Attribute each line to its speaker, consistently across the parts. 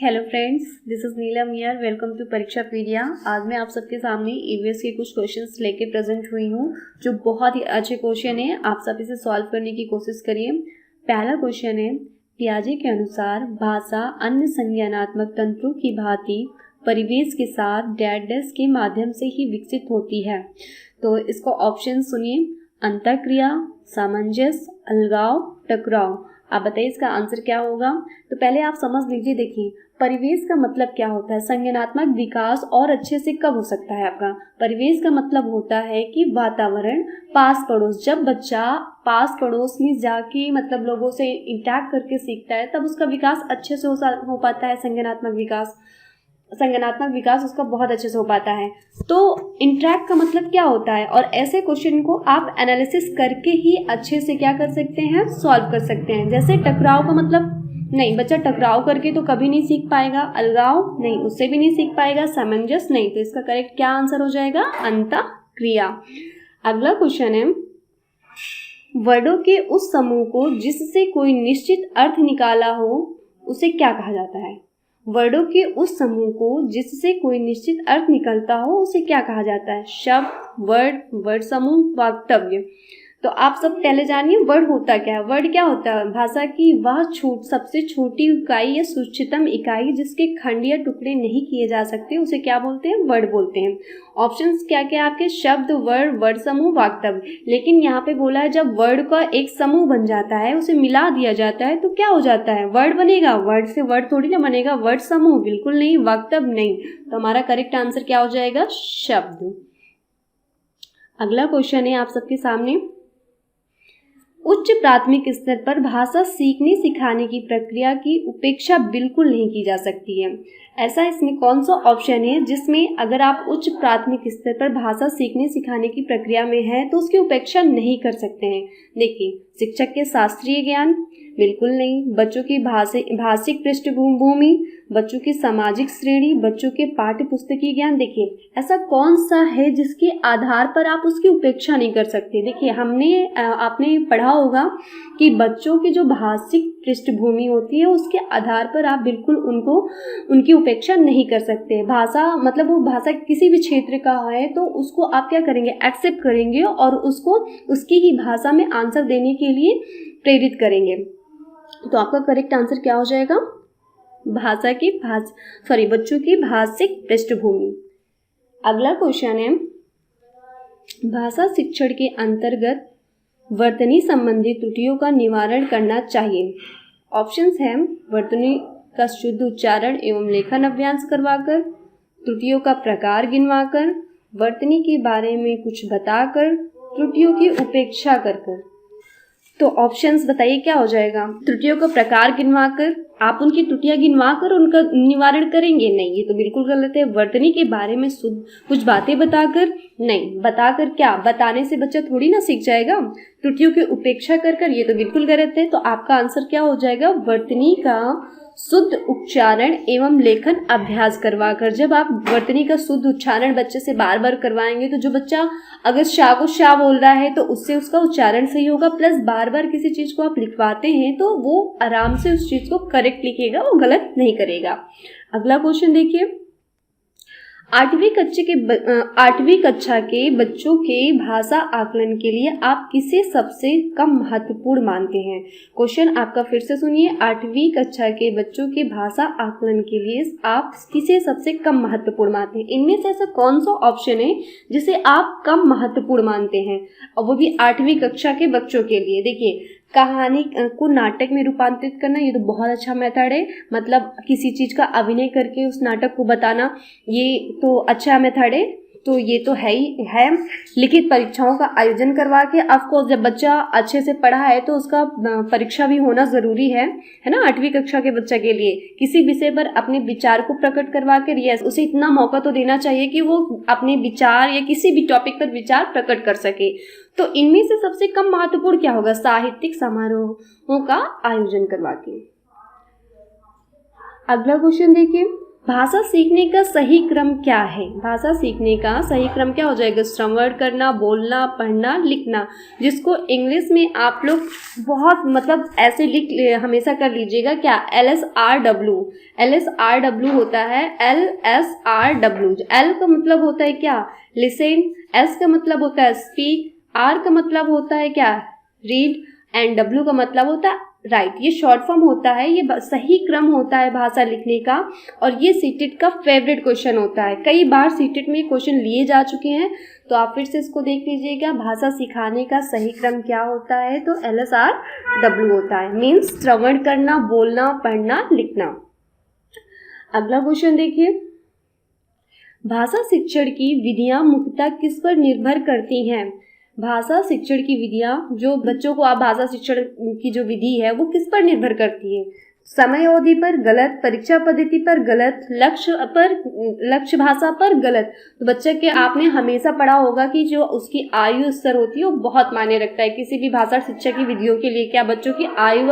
Speaker 1: Hello friends, this is Neelam here. Welcome to Pariksha pedia. आज मैं आप सबके सामने ईवीएस के कुछ क्वेश्चंस लेके प्रेजेंट हुई हूँ जो बहुत ही अच्छे क्वेश्चन हैं। आप सब इसे सॉल्व करने की कोशिश करिए। पहला क्वेश्चन है, पियाजे के अनुसार भाषा अन्य संज्ञानात्मक तंत्रों की भांति परिवेश के साथ डैश के माध्यम से ही विकसित होती है। तो इसको ऑप्शन सुनिए, अंतःक्रिया, सामंजस्य, अलगाव, टकराव। आप बताइए इसका आंसर क्या होगा। तो पहले आप समझ लीजिए। देखिए, परिवेश का मतलब क्या होता है। संज्ञानात्मक विकास और अच्छे से कब हो सकता है आपका। परिवेश का मतलब होता है कि वातावरण, पास पड़ोस। जब बच्चा पास पड़ोस में जाके मतलब लोगों से इंटैक्ट करके सीखता है तब उसका विकास अच्छे से हो पाता है। संज्ञानात्मक विकास उसका बहुत अच्छे से हो पाता है। तो इंटरैक्ट का मतलब क्या होता है, और ऐसे क्वेश्चन को आप एनालिसिस करके ही अच्छे से क्या कर सकते हैं, सॉल्व कर सकते हैं। जैसे टकराव का मतलब, नहीं, बच्चा टकराव करके तो कभी नहीं सीख पाएगा। अलगाव, नहीं, उससे भी नहीं सीख पाएगा। सामंजस्य, नहीं। तो इसका करेक्ट क्या आंसर हो जाएगा, अंतःक्रिया। अगला क्वेश्चन है, वर्डों के उस समूह को जिससे कोई निश्चित अर्थ निकाला हो उसे क्या कहा जाता है। वर्डों के उस समूह को जिससे कोई निश्चित अर्थ निकलता हो उसे क्या कहा जाता है। शब्द, वर्ड समूह, वाक्तव्य। तो आप सब पहले जानिए वर्ड होता क्या है। वर्ड क्या होता है, भाषा की वह सबसे छोटी इकाई या सूक्ष्मतम इकाई जिसके खंड या टुकड़े नहीं किए जा सकते उसे क्या बोलते हैं, वर्ड बोलते हैं। ऑप्शंस क्या क्या आपके, शब्द, वर्ड समूह, वाक्तव्य। लेकिन यहाँ पे बोला है जब वर्ड का एक समूह बन जाता है, उसे मिला दिया जाता है तो क्या हो जाता है, वर्ड बनेगा। वर्ड से वर्ड थोड़ी ना बनेगा। वर्ड समूह बिल्कुल नहीं, वाक्तव्य नहीं। तो हमारा करेक्ट आंसर क्या हो जाएगा, शब्द। अगला क्वेश्चन है आप सबके सामने, उच्च प्राथमिक स्तर पर भाषा सीखने सिखाने की प्रक्रिया की उपेक्षा बिल्कुल नहीं की जा सकती है। ऐसा इसमें कौन सा ऑप्शन है जिसमें अगर आप उच्च प्राथमिक स्तर पर भाषा सीखने सिखाने की प्रक्रिया में हैं तो उसकी उपेक्षा नहीं कर सकते हैं। देखिए, शिक्षक के शास्त्रीय ज्ञान, बिल्कुल नहीं। बच्चों की भाषिक पृष्ठभूमि, बच्चों की सामाजिक श्रेणी, बच्चों के पाठ्य पुस्तकीय ज्ञान। देखिए, ऐसा कौन सा है जिसके आधार पर आप उसकी उपेक्षा नहीं कर सकते। देखिए, आपने पढ़ा होगा कि बच्चों की जो भाषिक पृष्ठभूमि होती है उसके आधार पर आप बिल्कुल उनकी उपेक्षा नहीं कर सकते। भाषा मतलब वो भाषा किसी भी क्षेत्र का है तो उसको आप क्या करेंगे, एक्सेप्ट करेंगे और उसको उसकी ही भाषा में आंसर देने के लिए प्रेरित करेंगे। तो आपका करेक्ट आंसर क्या हो जाएगा, बच्चों की भाषिक पृष्ठभूमि। अगला क्वेश्चन है, भाषा शिक्षण के अंतर्गत वर्तनी संबंधी त्रुटियों का निवारण करना चाहिए। ऑप्शंस हैं, वर्तनी का शुद्ध उच्चारण एवं लेखन अभ्यास करवाकर, त्रुटियों का प्रकार गिनवाकर, वर्तनी के बारे में कुछ बताकर, त्रुटियों की उपेक्षा कर। तो ऑप्शंस बताइए क्या हो जाएगा। त्रुटियों का प्रकार गिनवाकर, आप उनकी त्रुटियां गिनवाकर उनका निवारण करेंगे, नहीं, ये तो बिल्कुल गलत है। वर्तनी के बारे में कुछ बातें बताकर, नहीं, बताकर क्या, बताने से बच्चा थोड़ी ना सीख जाएगा। त्रुटियों की उपेक्षा कर, ये तो बिल्कुल गलत है। तो आपका आंसर क्या हो जाएगा, वर्तनी का शुद्ध उच्चारण एवं लेखन अभ्यास करवाकर। जब आप वर्तनी का शुद्ध उच्चारण बच्चे से बार बार करवाएंगे तो जो बच्चा अगर शाह को शाह बोल रहा है तो उससे उसका उच्चारण सही होगा, प्लस बार बार किसी चीज को आप लिखवाते हैं तो वो आराम से उस चीज को करेक्ट लिखेगा, वो गलत नहीं करेगा। अगला क्वेश्चन देखिए, 8वीं कक्षा के बच्चों के भाषा आकलन के लिए आप किसे सबसे कम महत्वपूर्ण मानते हैं। क्वेश्चन आपका फिर से सुनिए, 8वीं कक्षा के बच्चों के भाषा आकलन के लिए आप किसे सबसे कम महत्वपूर्ण मानते हैं। इनमें से ऐसा कौन सा ऑप्शन है जिसे आप कम महत्वपूर्ण मानते हैं, और वो भी 8वीं कक्षा के बच्चों के लिए। देखिए, कहानी को नाटक में रूपांतरित करना, ये तो बहुत अच्छा मेथड है। मतलब किसी चीज का अभिनय करके उस नाटक को बताना, ये तो अच्छा मेथड है। तो ये तो है ही है। लिखित परीक्षाओं का आयोजन करवा के, आपको जब बच्चा अच्छे से पढ़ा है तो उसका परीक्षा भी होना जरूरी है ना। 8वीं कक्षा के बच्चे के लिए किसी विषय पर अपने विचार को प्रकट करवा के, यस, उसे इतना मौका तो देना चाहिए कि वो अपने विचार या किसी भी टॉपिक पर विचार प्रकट कर सके। तो इनमें से सबसे कम महत्वपूर्ण क्या होगा, साहित्यिक समारोहों का आयोजन करवा के। अगला क्वेश्चन देखिए, भाषा सीखने का सही क्रम क्या है? भाषा सीखने का सही क्रम क्या हो जाएगा? श्रवण करना, बोलना, पढ़ना, लिखना, जिसको इंग्लिश में आप लोग बहुत मतलब ऐसे हमेशा कर लीजिएगा क्या, LSRW। LSRW होता है, LSRW। L का मतलब होता है क्या, लिसन, S का मतलब होता है स्पीक, R का मतलब होता है क्या, रीड, एंड W का मतलब होता है राइट। ये शॉर्ट फॉर्म होता है, ये सही क्रम होता है भाषा लिखने का, और ये सीटेट का फेवरेट क्वेश्चन होता है। कई बार सीटेट में क्वेश्चन लिए जा चुके हैं, तो आप फिर से इसको देख लीजिएगा। भाषा सिखाने का सही क्रम क्या होता है? तो LSRW होता है, मीन्स श्रवण करना, बोलना, पढ़ना, लिखना। अगला क्वेश्चन देखिए, भाषा शिक्षण की विधियां मुख्यतः किस पर निर्भर करती हैं? भाषा शिक्षण की विधियां, जो बच्चों को आप भाषा शिक्षण की जो विधि है वो किस पर निर्भर करती है? समय अवधि पर गलत, परीक्षा पद्धति पर गलत, लक्ष्य भाषा पर गलत। तो बच्चे के आपने हमेशा पढ़ा होगा कि जो उसकी आयु स्तर होती है वो बहुत मायने रखता है किसी भी भाषा शिक्षा की विधियों के लिए। क्या, बच्चों की आयु,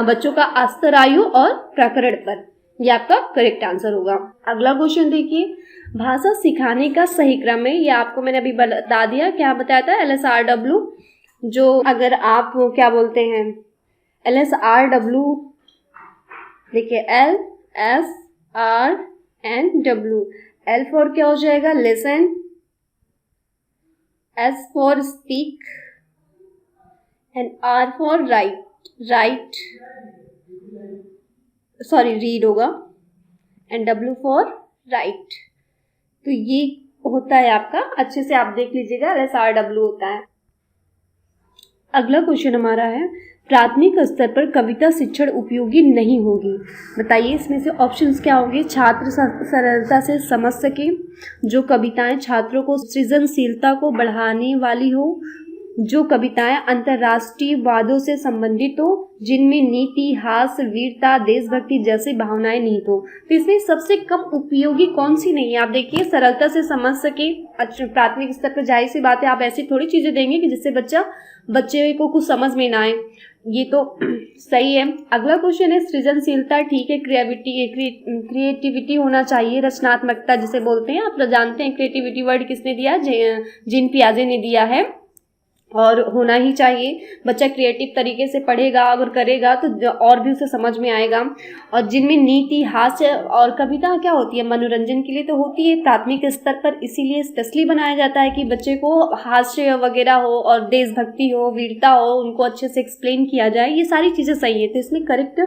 Speaker 1: बच्चों का स्तर, आयु और प्रकरण पर। यह आपका करेक्ट आंसर होगा। अगला क्वेश्चन देखिए, भाषा सिखाने का सही क्रम है, ये आपको मैंने अभी बता दिया, क्या बताया था, LSRW। जो अगर आप क्या बोलते हैं, LSRW देखिए, LSRW। L फॉर क्या हो जाएगा, listen, S for speak, and R for read होगा, एंड W फॉर राइट। तो ये होता है आपका, अच्छे से आप देख लीजिएगा, LSRW होता है। अगला क्वेश्चन हमारा है, प्राथमिक स्तर पर कविता शिक्षण उपयोगी नहीं होगी। बताइए इसमें से ऑप्शंस क्या होंगे। छात्र सरलता से समझ सके, जो कविताएं छात्रों को सृजनशीलता को बढ़ाने वाली हो, जो कविताएं अंतर्राष्ट्रीय वादों से संबंधित हो, जिनमें नीति, हास्य, वीरता, देशभक्ति जैसी भावनाएं निहित हो। तो इसमें सबसे कम उपयोगी कौन सी नहीं है? आप देखिए, सरलता से समझ सके, प्राथमिक स्तर पर जाहिर सी बात है आप ऐसी थोड़ी चीजें देंगे कि जिससे बच्चे को कुछ समझ में ना आए, ये तो सही है। अगला क्वेश्चन है, सृजनशीलता, ठीक है, क्रिएटिविटी होना चाहिए, रचनात्मकता जिसे बोलते हैं, आप तो जानते हैं क्रिएटिविटी वर्ड किसने दिया, जीन पियाजे ने दिया है, और होना ही चाहिए। बच्चा क्रिएटिव तरीके से पढ़ेगा अगर करेगा तो और भी उसे समझ में आएगा। और जिनमें नीति, हास्य और कविता क्या होती है, मनोरंजन के लिए तो होती है प्राथमिक स्तर पर, इसीलिए स्पेशली बनाया जाता है कि बच्चे को हास्य वगैरह हो और देशभक्ति हो, वीरता हो, उनको अच्छे से एक्सप्लेन किया जाए। ये सारी चीज़ें सही है। तो इसमें करेक्ट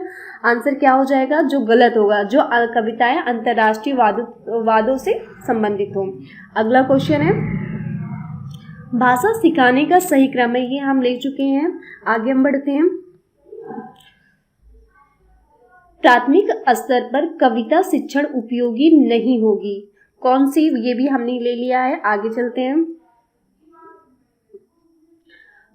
Speaker 1: आंसर क्या हो जाएगा, जो गलत होगा, जो कविताएं अंतर्राष्ट्रीय वादों से संबंधित हो। अगला क्वेश्चन है, भाषा सिखाने का सही क्रम है, ये हम ले चुके हैं। आगे हम बढ़ते हैं, प्राथमिक स्तर पर कविता शिक्षण उपयोगी नहीं होगी, कौन सी, ये भी हमने ले लिया है। आगे चलते हैं,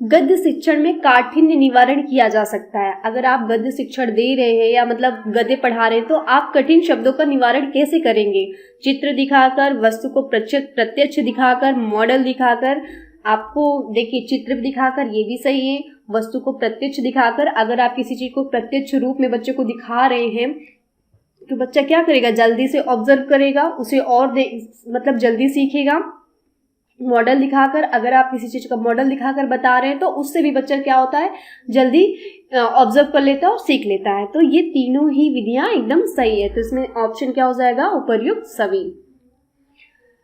Speaker 1: गद्य शिक्षण में काठिन्य निवारण किया जा सकता है। अगर आप गद्य शिक्षण दे रहे हैं या मतलब गद्य पढ़ा रहे हैं तो आप कठिन शब्दों का निवारण कैसे करेंगे? चित्र दिखाकर, वस्तु को प्रत्यक्ष दिखाकर, मॉडल दिखाकर। आपको देखिए, चित्र दिखाकर ये भी सही है, वस्तु को प्रत्यक्ष दिखाकर। अगर आप किसी चीज को प्रत्यक्ष रूप में बच्चे को दिखा रहे हैं तो बच्चा क्या करेगा, जल्दी से ऑब्जर्व करेगा, उसे और मतलब जल्दी सीखेगा। मॉडल दिखाकर, अगर आप किसी चीज का मॉडल दिखाकर बता रहे हैं तो उससे भी बच्चा क्या होता है, जल्दी ऑब्जर्व कर लेता है और सीख लेता है। तो ये तीनों ही विधियां एकदम सही है। तो इसमें ऑप्शन क्या हो जाएगा, उपर्युक्त सभी।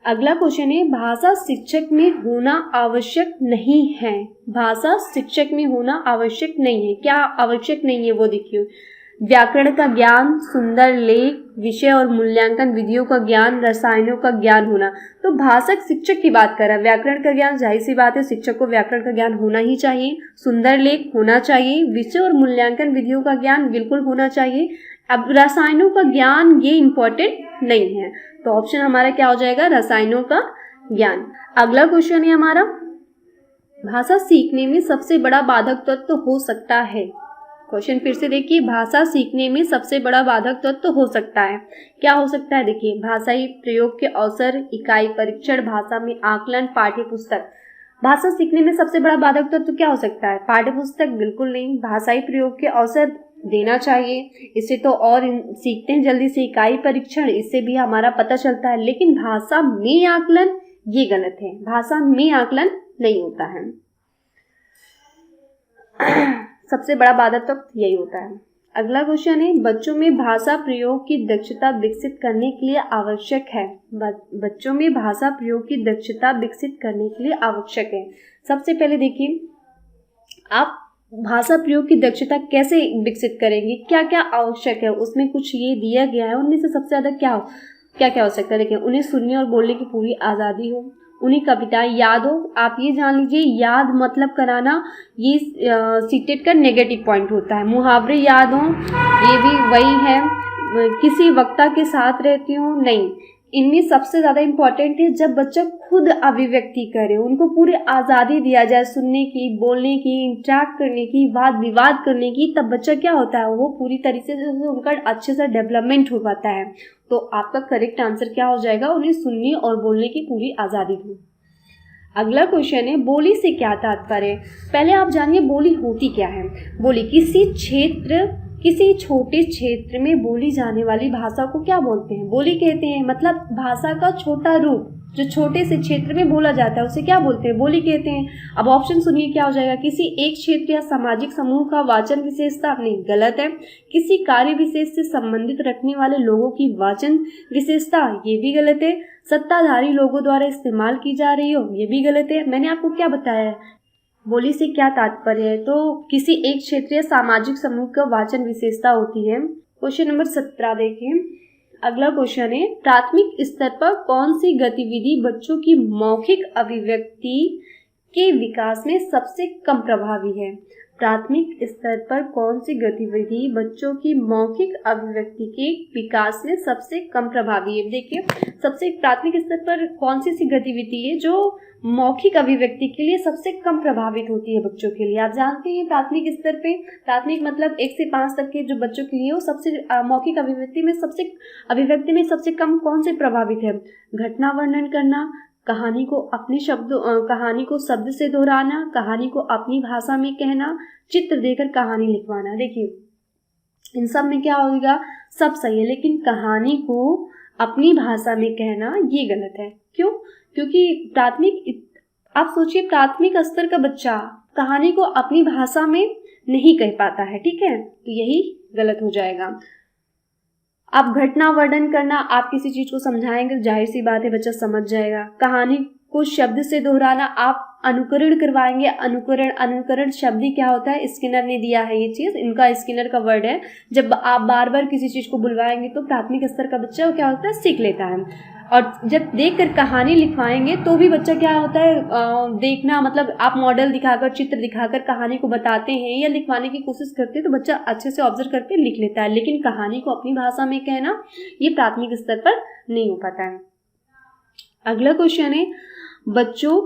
Speaker 1: अगला क्वेश्चन है, भाषा शिक्षक में होना आवश्यक नहीं है। भाषा शिक्षक में होना आवश्यक नहीं है, क्या आवश्यक नहीं है वो देखिए। व्याकरण का ज्ञान, सुंदर लेख, विषय और मूल्यांकन विधियों का ज्ञान, रसायनों का ज्ञान होना। तो भाषक शिक्षक की बात कर रहा है, व्याकरण का ज्ञान जाहिर सी बात है शिक्षक को व्याकरण का ज्ञान होना ही चाहिए, सुंदर लेख होना चाहिए, विषय और मूल्यांकन विधियों का ज्ञान बिल्कुल होना चाहिए। अब रसायनों का ज्ञान ये इंपॉर्टेंट नहीं है, तो ऑप्शन हमारा क्या हो जाएगा, रसायनों का ज्ञान। अगला क्वेश्चन है हमारा, भाषा सीखने में सबसे बड़ा बाधक तत्व हो सकता है। क्वेश्चन फिर से देखिए, भाषा सीखने में सबसे बड़ा बाधक तत्व हो सकता है, क्या हो सकता है? देखिए, भाषाई प्रयोग के अवसर, इकाई परीक्षण, भाषा में आकलन, पाठ्य पुस्तक। भाषा सीखने में सबसे बड़ा बाधक तत्व क्या हो सकता है? पाठ्य पुस्तक बिल्कुल नहीं, भाषाई प्रयोग के अवसर देना चाहिए। इससे तो और सीखते हैं जल्दी से। इकाई परीक्षण, इससे भी हमारा पता चलता है। लेकिन भाषा में आकलन ये गलत है, भाषा में आकलन नहीं होता है। सबसे बड़ा बाधा तो यही होता है। अगला क्वेश्चन है, बच्चों में भाषा प्रयोग की दक्षता विकसित करने के लिए आवश्यक है। बच्चों में भाषा प्रयोग की दक्षता विकसित करने के लिए आवश्यक है। सबसे पहले देखिए, आप भाषा प्रयोग की दक्षता कैसे विकसित करेंगे, क्या क्या आवश्यक है, उसमें कुछ ये दिया गया है। उनमें से सबसे ज्यादा क्या क्या हो सकता है। देखिए, उन्हें सुनने और बोलने की पूरी आज़ादी हो, उन्हें कविताएं याद हो। आप ये जान लीजिए, याद मतलब कराना ये सीटेट का नेगेटिव पॉइंट होता है। मुहावरे याद हो, ये भी वही है। किसी वक्ता के साथ रहती हूँ, नहीं। इनमें सबसे ज़्यादा इम्पॉर्टेंट है जब बच्चा खुद अभिव्यक्ति करे, उनको पूरी आज़ादी दिया जाए सुनने की, बोलने की, इंटरेक्ट करने की, वाद विवाद करने की, तब बच्चा क्या होता है, वो पूरी तरीके से उनका अच्छे से डेवलपमेंट हो पाता है। तो आपका करेक्ट आंसर क्या हो जाएगा, उन्हें सुनने और बोलने की पूरी आज़ादी दो। अगला क्वेश्चन है, बोली से क्या तात्पर्य। पहले आप जानिए बोली होती क्या है। बोली किसी छोटे क्षेत्र में बोली जाने वाली भाषा को क्या बोलते हैं, बोली कहते हैं। मतलब भाषा का छोटा रूप जो छोटे से क्षेत्र में बोला जाता है उसे क्या बोलते हैं, बोली कहते हैं। अब ऑप्शन सुनिए क्या हो जाएगा। किसी एक क्षेत्र या सामाजिक समूह का वाचन विशेषता, नहीं, गलत है। किसी कार्य विशेष से संबंधित रखने वाले लोगों की वाचन विशेषता, ये भी गलत है। सत्ताधारी लोगों द्वारा इस्तेमाल की जा रही हो, ये भी गलत है। मैंने आपको क्या बताया है, बोली से क्या तात्पर्य है, तो किसी एक क्षेत्र या सामाजिक समूह का वाचन विशेषता होती है। क्वेश्चन नंबर 17 देखिए। अगला क्वेश्चन है, प्राथमिक स्तर पर कौन सी गतिविधि बच्चों की मौखिक अभिव्यक्ति के विकास में सबसे कम प्रभावी है। प्राथमिक स्तर पर कौन सी गतिविधि बच्चों की मौखिक अभिव्यक्ति के विकास में सबसे कम प्रभावी है। देखिए, सबसे प्राथमिक स्तर पर कौन सी गतिविधि है जो मौखिक अभिव्यक्ति के लिए सबसे कम प्रभावित होती है बच्चों के लिए। आप जानते हैं प्राथमिक स्तर पे, प्राथमिक मतलब 1 से 5 तक के जो बच्चों के लिए वो सबसे मौखिक अभिव्यक्ति में सबसे कम कौन से प्रभावित है। घटना वर्णन करना, कहानी को शब्द से दोहराना, कहानी को अपनी भाषा में कहना, चित्र देकर कहानी लिखवाना। देखिए, इन सब में क्या होगा, सब सही है, लेकिन कहानी को अपनी भाषा में कहना ये गलत है। क्यों? क्योंकि आप सोचिए, प्राथमिक स्तर का बच्चा कहानी को अपनी भाषा में नहीं कह पाता है, ठीक है, तो यही गलत हो जाएगा। आप घटना वर्णन करना, आप किसी चीज को समझाएंगे, जाहिर सी बात है बच्चा समझ जाएगा। कहानी को शब्द से दोहराना, आप अनुकरण करवाएंगे। अनुकरण शब्द ही क्या होता है, स्किनर ने दिया है ये चीज, इनका स्किनर का वर्ड है। जब आप बार बार किसी चीज को बुलवाएंगे तो प्राथमिक स्तर का बच्चा क्या होता है, सीख लेता है। और जब देख कर कहानी लिखवाएंगे तो भी बच्चा क्या होता है, देखना, मतलब आप मॉडल दिखाकर, चित्र दिखाकर कहानी को बताते हैं या लिखवाने की कोशिश करते हैं तो बच्चा अच्छे से ऑब्जर्व करके लिख लेता है। लेकिन कहानी को अपनी भाषा में कहना ये प्राथमिक स्तर पर नहीं हो पाता है। अगला क्वेश्चन है, बच्चों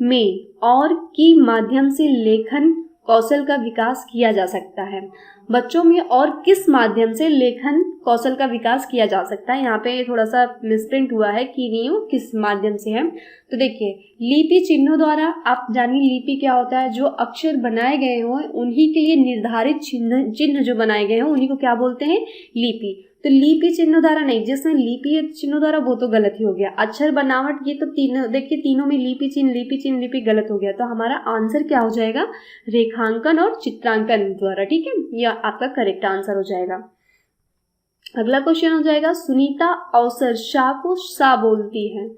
Speaker 1: में और की माध्यम से लेखन कौशल का विकास किया जा सकता है। बच्चों में और किस माध्यम से लेखन कौशल का विकास किया जा सकता है। यहाँ पे थोड़ा सा मिसप्रिंट हुआ है कि नहीं हो, किस माध्यम से है। तो देखिए, लिपि चिन्हों द्वारा, आप जानिए लिपि क्या होता है, जो अक्षर बनाए गए हों उन्हीं के लिए निर्धारित चिन्ह जो बनाए गए हों उन्हीं को क्या बोलते हैं, लिपि। तो लिपि चिन्हों द्वारा नहीं, जिसमें लिपि चिन्हों द्वारा वो तो गलत ही हो गया। अक्षर बनावट, ये तो तीनों, देखिए तीनों में लिपि गलत हो गया। तो हमारा आंसर क्या हो जाएगा, रेखांकन और चित्रांकन द्वारा, ठीक है, यह आपका करेक्ट आंसर हो जाएगा। अगला क्वेश्चन हो जाएगा, सुनीता अवसर शाह को सा बोलती है।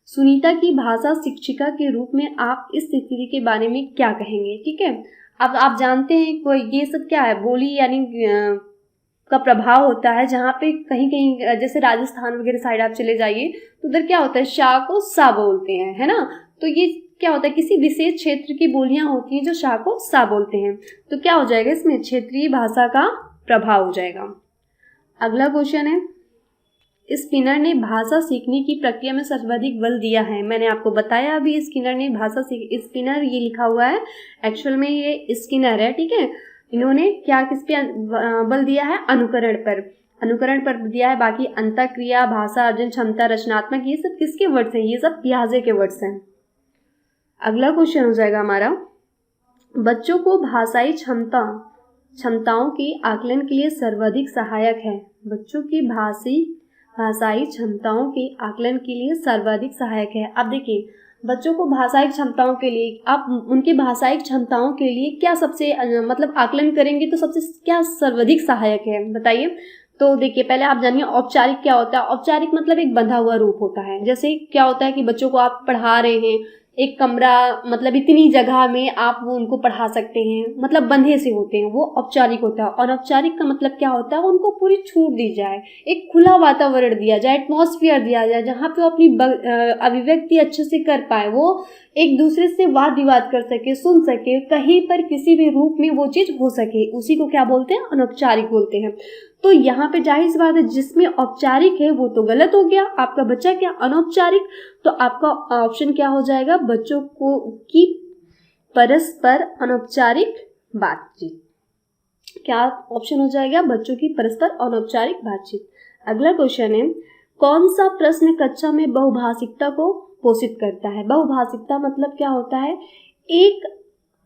Speaker 1: सुनीता की भाषा शिक्षिका के रूप में आप इस स्थिति के बारे में क्या कहेंगे, ठीक है। अब आप जानते हैं कोई ये सब क्या है, बोली यानी का प्रभाव होता है। जहाँ पे कहीं कहीं जैसे राजस्थान वगैरह साइड आप चले जाइए तो उधर क्या होता है, शाह को सा बोलते हैं, है ना। तो ये क्या होता है, किसी विशेष क्षेत्र की बोलियां होती हैं जो शाह को सा बोलते हैं। तो क्या हो जाएगा, इसमें क्षेत्रीय भाषा का प्रभाव हो जाएगा। अगला क्वेश्चन है, स्किनर ने भाषा सीखने की प्रक्रिया में सर्वाधिक बल दिया है। मैंने आपको बताया अभी, स्किनर ने स्किनर ये लिखा हुआ है, एक्चुअल में ये स्किनर है, ठीक है। इन्होंने क्या किस पे बल दिया है, अनुकरण पर दिया है। बाकी अंतःक्रिया, भाषा अर्जन क्षमता, रचनात्मक, ये सब किसके वर्ड्स हैं, ये सब पियाजे के वर्ड्स हैं। अगला क्वेश्चन हो जाएगा हमारा, बच्चों को भाषाई क्षमता क्षमताओं के आकलन के लिए सर्वाधिक सहायक है? बच्चों की भाषाई क्षमताओं के आकलन के लिए सर्वाधिक सहायक है। अब देखिए, बच्चों को भाषाई क्षमताओं के लिए आप उनकी भाषाई क्षमताओं के लिए क्या सबसे मतलब आकलन करेंगे तो सबसे क्या सर्वाधिक सहायक है, बताइए। तो देखिए, पहले आप जानिए औपचारिक क्या होता है। औपचारिक मतलब एक बंधा हुआ रूप होता है। जैसे क्या होता है कि बच्चों को आप पढ़ा रहे हैं, एक कमरा मतलब इतनी जगह में आप वो उनको पढ़ा सकते हैं, मतलब बंधे से होते हैं, वो औपचारिक होता है। अनौपचारिक का मतलब क्या होता है, उनको पूरी छूट दी जाए, एक खुला वातावरण दिया जाए, एटमॉस्फेयर दिया जाए, जहाँ पे वो अपनी अभिव्यक्ति अच्छे से कर पाए, वो एक दूसरे से वाद विवाद कर सके, सुन सके, कहीं पर किसी भी रूप में वो चीज हो सके, उसी को क्या बोलते हैं, अनौपचारिक बोलते हैं। तो यहाँ पे जाहिर सी बात है, जिसमें औपचारिक है वो तो गलत हो गया, आपका बच्चा क्या अनौपचारिक, तो आपका ऑप्शन क्या हो जाएगा, बच्चों को की परस्पर अनौपचारिक बातचीत। क्या ऑप्शन हो जाएगा, बच्चों की परस्पर अनौपचारिक बातचीत। अगला क्वेश्चन है, कौन सा प्रश्न कक्षा में बहुभाषिकता को पोषित करता है? बहुभाषिकता मतलब क्या होता है, एक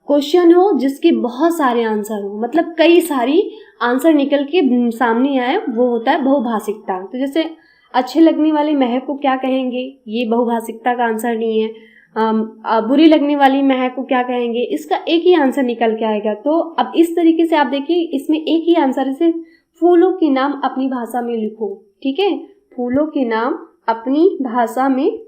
Speaker 1: क्वेश्चन हो जिसके बहुत सारे आंसर हो, मतलब कई सारी आंसर निकल के सामने आए, वो होता है बहुभाषिकता। तो जैसे अच्छे लगने वाली महक को क्या कहेंगे, ये बहुभाषिकता का आंसर नहीं है। बुरी लगने वाली महक को क्या कहेंगे, इसका एक ही आंसर निकल के आएगा। तो अब इस तरीके से आप देखिए, इसमें एक ही आंसर है, जैसे फूलों के नाम अपनी भाषा में लिखो, ठीक है, फूलों के नाम अपनी भाषा में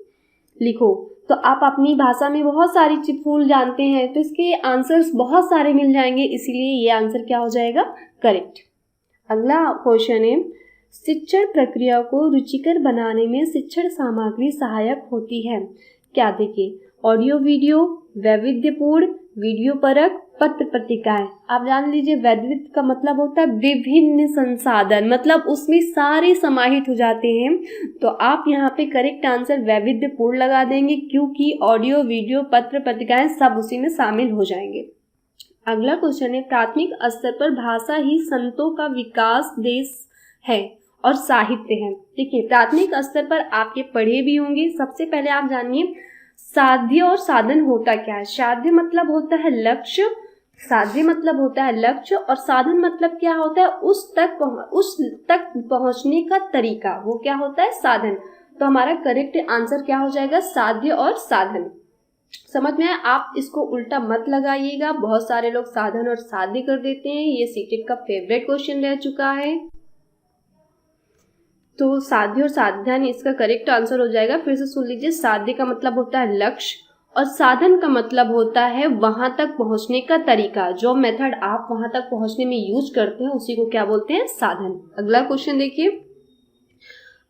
Speaker 1: लिखो। तो आप अपनी भाषा में बहुत सारी फूल जानते हैं, तो इसके आंसर्स बहुत सारे मिल जाएंगे, इसीलिए ये आंसर क्या हो जाएगा, करेक्ट। अगला क्वेश्चन है, शिक्षण प्रक्रिया को रुचिकर बनाने में शिक्षण सामग्री सहायक होती है? क्या देखिए, ऑडियो वीडियो, वैविध्यपूर्ण, वीडियो परक, पत्र पत्रिकाएं। आप जान लीजिए, वैविध्य का मतलब होता है विभिन्न संसाधन, मतलब उसमें सारे समाहित हो जाते हैं। तो आप यहाँ पे करेक्ट आंसर वैविध्यपूर्ण लगा देंगे, क्योंकि ऑडियो वीडियो पत्र पत्रिकाएं सब उसी में शामिल हो जाएंगे। अगला क्वेश्चन है, प्राथमिक स्तर पर भाषा ही संतों का विकास देश है और साहित्य है। देखिए, प्राथमिक स्तर पर आप ये पढ़े भी होंगे। सबसे पहले आप जानिए साध्य और साधन होता क्या है। साध्य मतलब होता है लक्ष्य, साध्य मतलब होता है लक्ष्य, और साधन मतलब क्या होता है, उस तक पहुंचने का तरीका, वो क्या होता है, साधन। तो हमारा करेक्ट आंसर क्या हो जाएगा, साध्य और साधन। समझ में आया? आप इसको उल्टा मत लगाइएगा, बहुत सारे लोग साधन और साध्य कर देते हैं, ये सीटेट का फेवरेट क्वेश्चन रह चुका है। तो साध्य और साधन इसका करेक्ट आंसर हो जाएगा। फिर से सुन लीजिए, साध्य का मतलब होता है लक्ष्य और साधन का मतलब होता है वहां तक पहुंचने का तरीका, जो मेथड आप वहां तक पहुंचने में यूज करते हैं उसी को क्या बोलते हैं, साधन। अगला क्वेश्चन देखिए,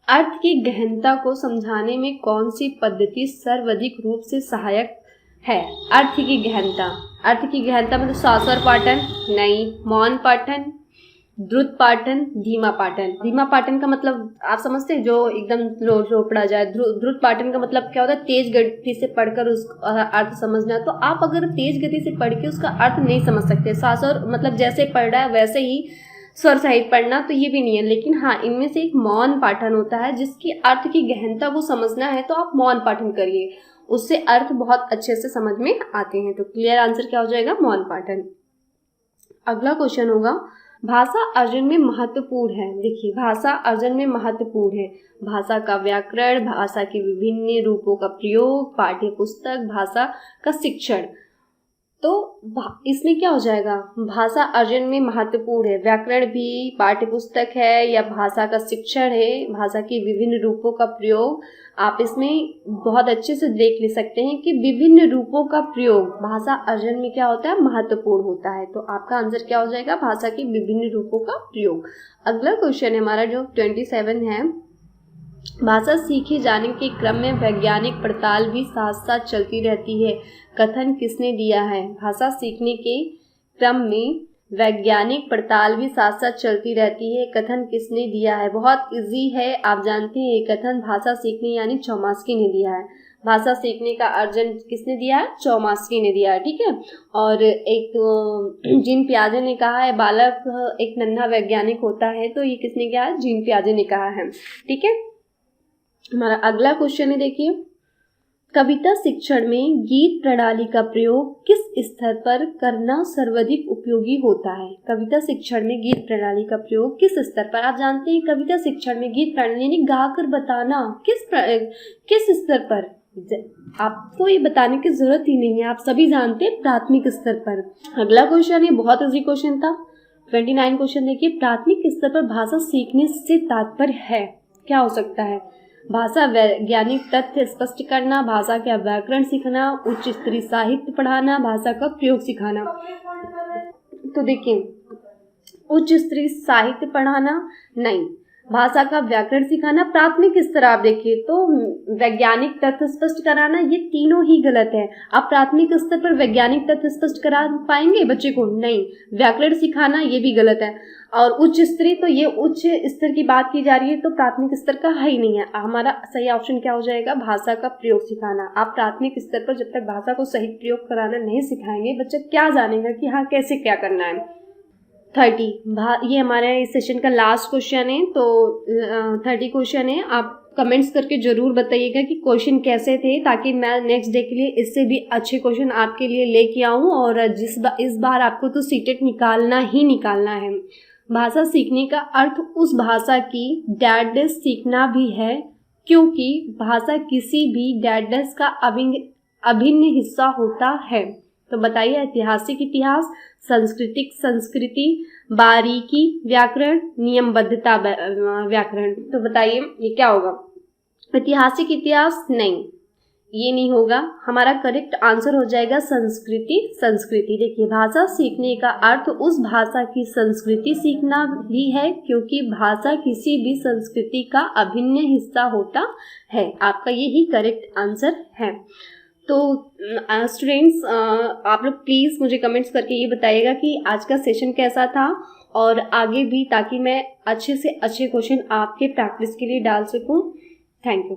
Speaker 1: अर्थ की गहनता को समझाने में कौन सी पद्धति सर्वाधिक रूप से सहायक है? अर्थ की गहनता, अर्थ की गहनता मतलब सासर पाठन नहीं, मौन पाठन, द्रुत पाठन, धीमा पाठन। धीमा पाठन का मतलब आप समझते हैं, जो एकदम स्लो पढ़ा जाए। द्रुत पाठन का मतलब क्या होता है, तेज गति से पढ़कर उसका अर्थ समझना। तो आप अगर तेज गति से पढ़ के उसका अर्थ नहीं समझ सकते, सासर मतलब जैसे पढ़ रहा है वैसे ही स्वर सहित पढ़ना, तो ये भी नहीं है। लेकिन हाँ, इनमें से एक मौन पाठन होता है, जिसकी अर्थ की गहनता को समझना है तो आप मौन पाठन करिए, उससे अर्थ बहुत अच्छे से समझ में आते हैं। तो क्लियर आंसर क्या हो जाएगा, मौन पाठन। अगला क्वेश्चन होगा, भाषा अर्जन में महत्वपूर्ण है। देखिए, भाषा अर्जन में महत्वपूर्ण है भाषा का व्याकरण, भाषा के विभिन्न रूपों का प्रयोग, पाठ्य पुस्तक, भाषा का शिक्षण। तो इसमें क्या हो जाएगा, भाषा अर्जन में महत्वपूर्ण है, व्याकरण भी, पाठ्य पुस्तक है या भाषा का शिक्षण है, भाषा के विभिन्न रूपों का प्रयोग। आप इसमें बहुत अच्छे से देख ले सकते हैं कि विभिन्न रूपों का प्रयोग भाषा अर्जन में क्या होता है, महत्वपूर्ण होता है। तो आपका आंसर क्या हो जाएगा, भाषा के विभिन्न रूपों का प्रयोग। अगला क्वेश्चन है हमारा जो 27 है, भाषा सीखे जाने के क्रम में वैज्ञानिक पड़ताल भी साथ साथ चलती रहती है, कथन किसने दिया है? भाषा सीखने के क्रम में वैज्ञानिक पड़ताल भी साथ साथ चलती रहती है, कथन किसने दिया है? बहुत इजी है, आप जानते हैं ये कथन भाषा सीखने यानी चौमास्की ने दिया है। भाषा सीखने का अर्जन किसने दिया है, चौमास्की ने दिया है, ठीक है। और एक जीन पियाजे ने कहा है, बालक एक नन्हा वैज्ञानिक होता है, तो ये किसने किया है, जीन पियाजे ने कहा है, ठीक है। हमारा अगला क्वेश्चन है, देखिए, कविता शिक्षण में गीत प्रणाली का प्रयोग किस स्तर पर करना सर्वाधिक उपयोगी होता है? कविता शिक्षण में गीत प्रणाली का प्रयोग किस स्तर पर? आप जानते हैं कविता शिक्षण में गीत प्रणाली यानी गाकर बताना किस स्तर पर? आपको ये बताने की जरूरत ही नहीं है, आप सभी जानते हैं प्राथमिक स्तर पर। अगला क्वेश्चन, ये बहुत इजी क्वेश्चन था। 29 क्वेश्चन देखिए, प्राथमिक स्तर पर भाषा सीखने से तात्पर्य है, क्या हो सकता है? भाषा वैज्ञानिक तथ्य स्पष्ट करना, भाषा का व्याकरण सीखना, उच्च स्तरीय साहित्य पढ़ाना, भाषा का प्रयोग सिखाना। तो देखिए, उच्च स्तरीय साहित्य पढ़ाना नहीं, भाषा का व्याकरण सिखाना। प्राथमिक स्तर आप देखिए तो वैज्ञानिक तथ्य स्पष्ट कराना, ये तीनों ही गलत है। आप प्राथमिक स्तर पर वैज्ञानिक तथ्य स्पष्ट करा पाएंगे बच्चे को? नहीं। व्याकरण सिखाना ये भी गलत है। और उच्च स्तरीय, तो ये उच्च स्तर की बात की जा रही है, तो प्राथमिक स्तर का है ही नहीं है। हमारा सही ऑप्शन क्या हो जाएगा? भाषा का प्रयोग सिखाना। आप प्राथमिक स्तर पर जब तक भाषा को सही प्रयोग कराना नहीं सिखाएंगे, बच्चा क्या जानेगा कि हाँ कैसे क्या करना है। 30 ये हमारे इस सेशन का लास्ट क्वेश्चन है। तो 30 क्वेश्चन है, आप कमेंट्स करके ज़रूर बताइएगा कि क्वेश्चन कैसे थे, ताकि मैं नेक्स्ट डे के लिए इससे भी अच्छे क्वेश्चन आपके लिए लेके आऊँ। और इस बार आपको तो सीटेट निकालना ही निकालना है। भाषा सीखने का अर्थ उस भाषा की डैडनेस सीखना भी है, क्योंकि भाषा किसी भी डैडनेस का अभिन्न हिस्सा होता है। तो बताइए, ऐतिहासिक इतिहास, सांस्कृतिक संस्कृति, बारीकी व्याकरण, नियमबद्धता व्याकरण। तो बताइए ये क्या होगा? ऐतिहासिक इतिहास नहीं, ये नहीं होगा। हमारा करेक्ट आंसर हो जाएगा संस्कृति। देखिए, भाषा सीखने का अर्थ उस भाषा की संस्कृति सीखना भी है, क्योंकि भाषा किसी भी संस्कृति का अभिन्न हिस्सा होता है। आपका यही करेक्ट आंसर है। तो स्टूडेंट्स, आप लोग प्लीज़ मुझे कमेंट्स करके ये बताइएगा कि आज का सेशन कैसा था और आगे भी, ताकि मैं अच्छे से अच्छे क्वेश्चन आपके प्रैक्टिस के लिए डाल सकूं। Thank you.